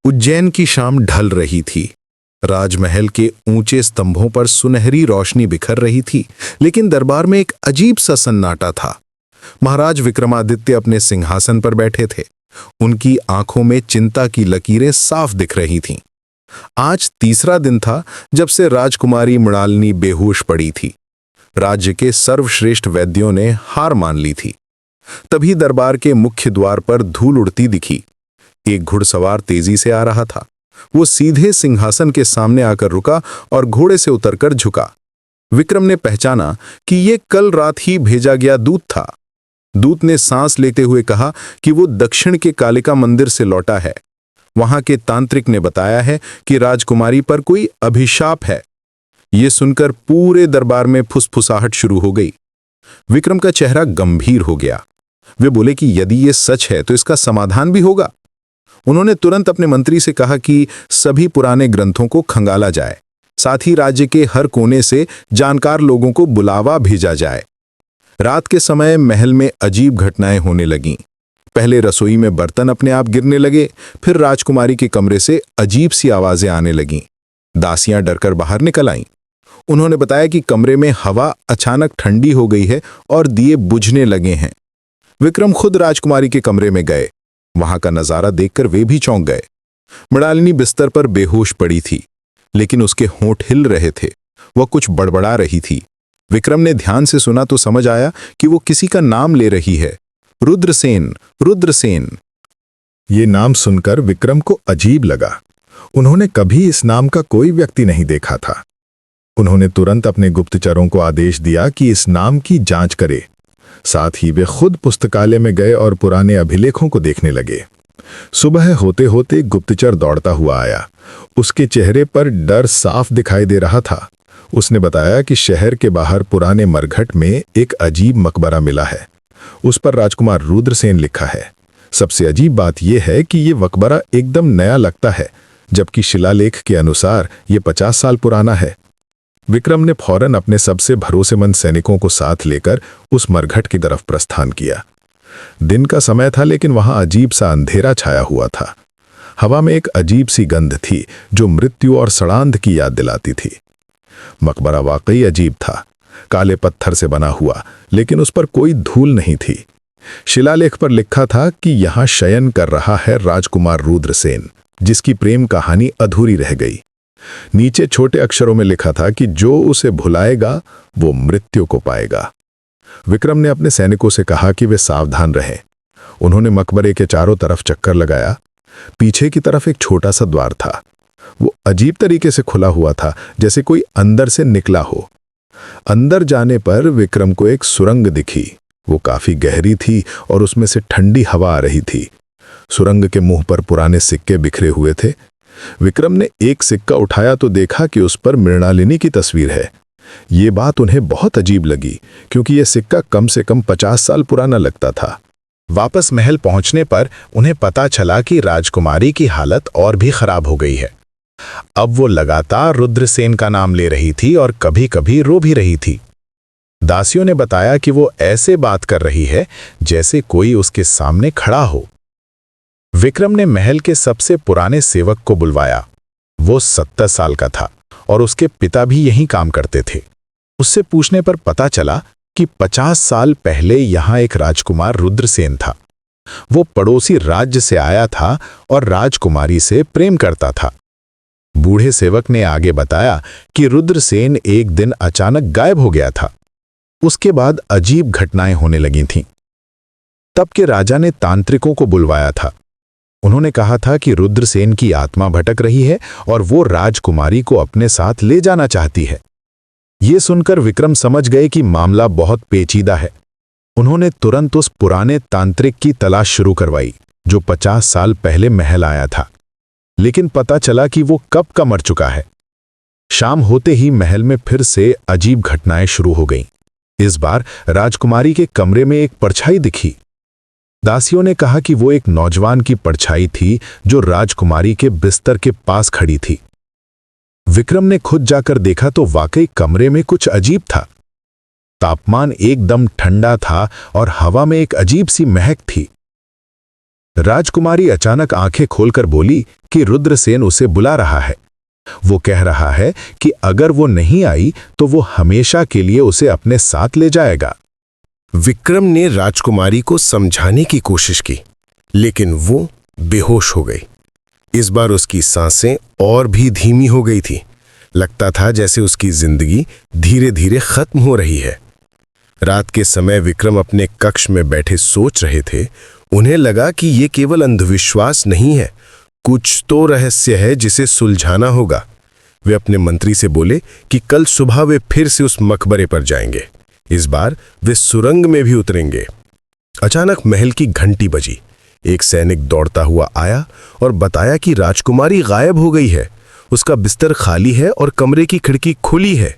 उज्जैन की शाम ढल रही थी। राजमहल के ऊंचे स्तंभों पर सुनहरी रोशनी बिखर रही थी, लेकिन दरबार में एक अजीब सा सन्नाटा था। महाराज विक्रमादित्य अपने सिंहासन पर बैठे थे। उनकी आंखों में चिंता की लकीरें साफ दिख रही थीं। आज तीसरा दिन था जब से राजकुमारी मृणालिनी बेहोश पड़ी थी। राज्य के सर्वश्रेष्ठ वैद्यों ने हार मान ली थी। तभी दरबार के मुख्य द्वार पर धूल उड़ती दिखी। एक घुड़सवार तेजी से आ रहा था। वो सीधे सिंहासन के सामने आकर रुका और घोड़े से उतरकर झुका। विक्रम ने पहचाना कि ये कल रात ही भेजा गया दूत था। दूत ने सांस लेते हुए कहा कि वो दक्षिण के कालिका मंदिर से लौटा है। वहां के तांत्रिक ने बताया है कि राजकुमारी पर कोई अभिशाप है। ये सुनकर पूरे दरबार में फुसफुसाहट शुरू हो गई। विक्रम का चेहरा गंभीर हो गया। वे बोले कि यदि ये सच है तो इसका समाधान भी होगा। उन्होंने तुरंत अपने मंत्री से कहा कि सभी पुराने ग्रंथों को खंगाला जाए, साथ ही राज्य के हर कोने से जानकार लोगों को बुलावा भेजा जाए। रात के समय महल में अजीब घटनाएं होने लगीं। पहले रसोई में बर्तन अपने आप गिरने लगे, फिर राजकुमारी के कमरे से अजीब सी आवाजें आने लगीं। दासियां डरकर बाहर निकल आईं। उन्होंने बताया कि कमरे में हवा अचानक ठंडी हो गई है और दिए बुझने लगे हैं। विक्रम खुद राजकुमारी के कमरे में गए। वहां का नजारा देखकर वे भी चौंक गए। मृणालिनी बिस्तर पर बेहोश पड़ी थी, लेकिन उसके होंठ हिल रहे थे। वह कुछ बड़बड़ा रही थी। विक्रम ने ध्यान से सुना तो समझ आया कि वो किसी का नाम ले रही है। रुद्रसेन, रुद्रसेन। ये नाम सुनकर विक्रम को अजीब लगा। उन्होंने कभी इस नाम का कोई व्यक्ति नहीं देखा था। उन्होंने तुरंत अपने गुप्तचरों को आदेश दिया कि इस नाम की जांच करे। साथ ही वे खुद पुस्तकालय में गए और पुराने अभिलेखों को देखने लगे। सुबह होते होते गुप्तचर दौड़ता हुआ आया। उसके चेहरे पर डर साफ दिखाई दे रहा था। उसने बताया कि शहर के बाहर पुराने मरघट में एक अजीब मकबरा मिला है। उस पर राजकुमार रुद्रसेन लिखा है। सबसे अजीब बात यह है कि ये मकबरा एकदम नया लगता है, जबकि शिलालेख के अनुसार ये 50 साल पुराना है। विक्रम ने फौरन अपने सबसे भरोसेमंद सैनिकों को साथ लेकर उस मरघट की तरफ प्रस्थान किया। दिन का समय था, लेकिन वहां अजीब सा अंधेरा छाया हुआ था। हवा में एक अजीब सी गंध थी जो मृत्यु और सड़ांध की याद दिलाती थी। मकबरा वाकई अजीब था। काले पत्थर से बना हुआ, लेकिन उस पर कोई धूल नहीं थी। शिलालेख पर लिखा था कि यहां शयन कर रहा है राजकुमार रुद्रसेन, जिसकी प्रेम कहानी अधूरी रह गई। नीचे छोटे अक्षरों में लिखा था कि जो उसे भुलाएगा वो मृत्यु को पाएगा। विक्रम ने अपने सैनिकों से कहा कि वे सावधान रहें। उन्होंने मकबरे के चारों तरफ चक्कर लगाया। पीछे की तरफ एक छोटा सा द्वार था। वो अजीब तरीके से खुला हुआ था, जैसे कोई अंदर से निकला हो। अंदर जाने पर विक्रम को एक सुरंग दिखी। वो काफी गहरी थी और उसमें से ठंडी हवा आ रही थी। सुरंग के मुंह पर पुराने सिक्के बिखरे हुए थे। विक्रम ने एक सिक्का उठाया तो देखा कि उस पर मृणालिनी की तस्वीर है। ये बात उन्हें बहुत अजीब लगी, क्योंकि यह सिक्का कम से कम 50 साल पुराना लगता था। वापस महल पहुंचने पर उन्हें पता चला कि राजकुमारी की हालत और भी खराब हो गई है। अब वो लगातार रुद्रसेन का नाम ले रही थी और कभी-कभी रो भी रही थी। दासियों ने बताया कि वो ऐसे बात कर रही है जैसे कोई उसके सामने खड़ा हो। विक्रम ने महल के सबसे पुराने सेवक को बुलवाया। वो 70 साल का था और उसके पिता भी यहीं काम करते थे। उससे पूछने पर पता चला कि 50 साल पहले यहां एक राजकुमार रुद्रसेन था। वो पड़ोसी राज्य से आया था और राजकुमारी से प्रेम करता था। बूढ़े सेवक ने आगे बताया कि रुद्रसेन एक दिन अचानक गायब हो गया था। उसके बाद अजीब घटनाएं होने लगी थीं। तब के राजा ने तांत्रिकों को बुलवाया था। उन्होंने कहा था कि रुद्रसेन की आत्मा भटक रही है और वो राजकुमारी को अपने साथ ले जाना चाहती है। ये सुनकर विक्रम समझ गए कि मामला बहुत पेचीदा है। उन्होंने तुरंत उस पुराने तांत्रिक की तलाश शुरू करवाई जो 50 साल पहले महल आया था, लेकिन पता चला कि वो कब का मर चुका है। शाम होते ही महल में फिर से अजीब घटनाएं शुरू हो गईं। इस बार राजकुमारी के कमरे में एक परछाई दिखी। दासियों ने कहा कि वो एक नौजवान की परछाई थी जो राजकुमारी के बिस्तर के पास खड़ी थी। विक्रम ने खुद जाकर देखा तो वाकई कमरे में कुछ अजीब था। तापमान एकदम ठंडा था और हवा में एक अजीब सी महक थी। राजकुमारी अचानक आंखें खोलकर बोली कि रुद्रसेन उसे बुला रहा है। वो कह रहा है कि अगर वो नहीं आई तो वो हमेशा के लिए उसे अपने साथ ले जाएगा। विक्रम ने राजकुमारी को समझाने की कोशिश की, लेकिन वो बेहोश हो गई। इस बार उसकी सांसें और भी धीमी हो गई थी। लगता था जैसे उसकी जिंदगी धीरे धीरे खत्म हो रही है। रात के समय विक्रम अपने कक्ष में बैठे सोच रहे थे। उन्हें लगा कि ये केवल अंधविश्वास नहीं है, कुछ तो रहस्य है जिसे सुलझाना होगा। वे अपने मंत्री से बोले कि कल सुबह वे फिर से उस मकबरे पर जाएंगे। इस बार वे सुरंग में भी उतरेंगे। अचानक महल की घंटी बजी। एक सैनिक दौड़ता हुआ आया और बताया कि राजकुमारी गायब हो गई है। उसका बिस्तर खाली है और कमरे की खिड़की खुली है।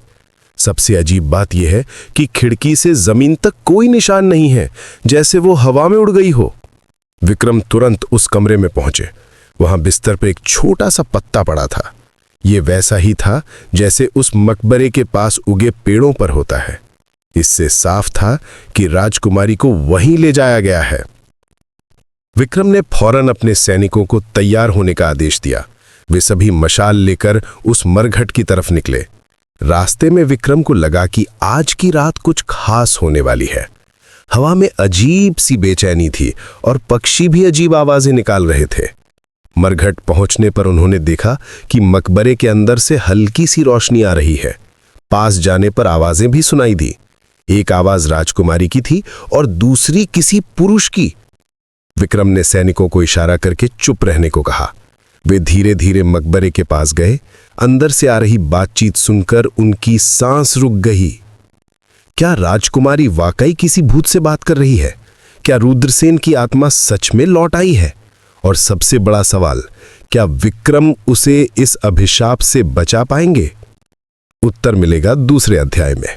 सबसे अजीब बात यह है कि खिड़की से जमीन तक कोई निशान नहीं है, जैसे वो हवा में उड़ गई हो। विक्रम तुरंत उस कमरे में पहुंचे। वहां बिस्तर पर एक छोटा सा पत्ता पड़ा था। ये वैसा ही था जैसे उस मकबरे के पास उगे पेड़ों पर होता है। इससे साफ था कि राजकुमारी को वहीं ले जाया गया है। विक्रम ने फौरन अपने सैनिकों को तैयार होने का आदेश दिया। वे सभी मशाल लेकर उस मरघट की तरफ निकले। रास्ते में विक्रम को लगा कि आज की रात कुछ खास होने वाली है। हवा में अजीब सी बेचैनी थी और पक्षी भी अजीब आवाजें निकाल रहे थे। मरघट पहुंचने पर उन्होंने देखा कि मकबरे के अंदर से हल्की सी रोशनी आ रही है। पास जाने पर आवाजें भी सुनाई दी। एक आवाज राजकुमारी की थी और दूसरी किसी पुरुष की। विक्रम ने सैनिकों को इशारा करके चुप रहने को कहा। वे धीरे धीरे मकबरे के पास गए। अंदर से आ रही बातचीत सुनकर उनकी सांस रुक गई। क्या राजकुमारी वाकई किसी भूत से बात कर रही है? क्या रुद्रसेन की आत्मा सच में लौट आई है? और सबसे बड़ा सवाल, क्या विक्रम उसे इस अभिशाप से बचा पाएंगे? उत्तर मिलेगा दूसरे अध्याय में।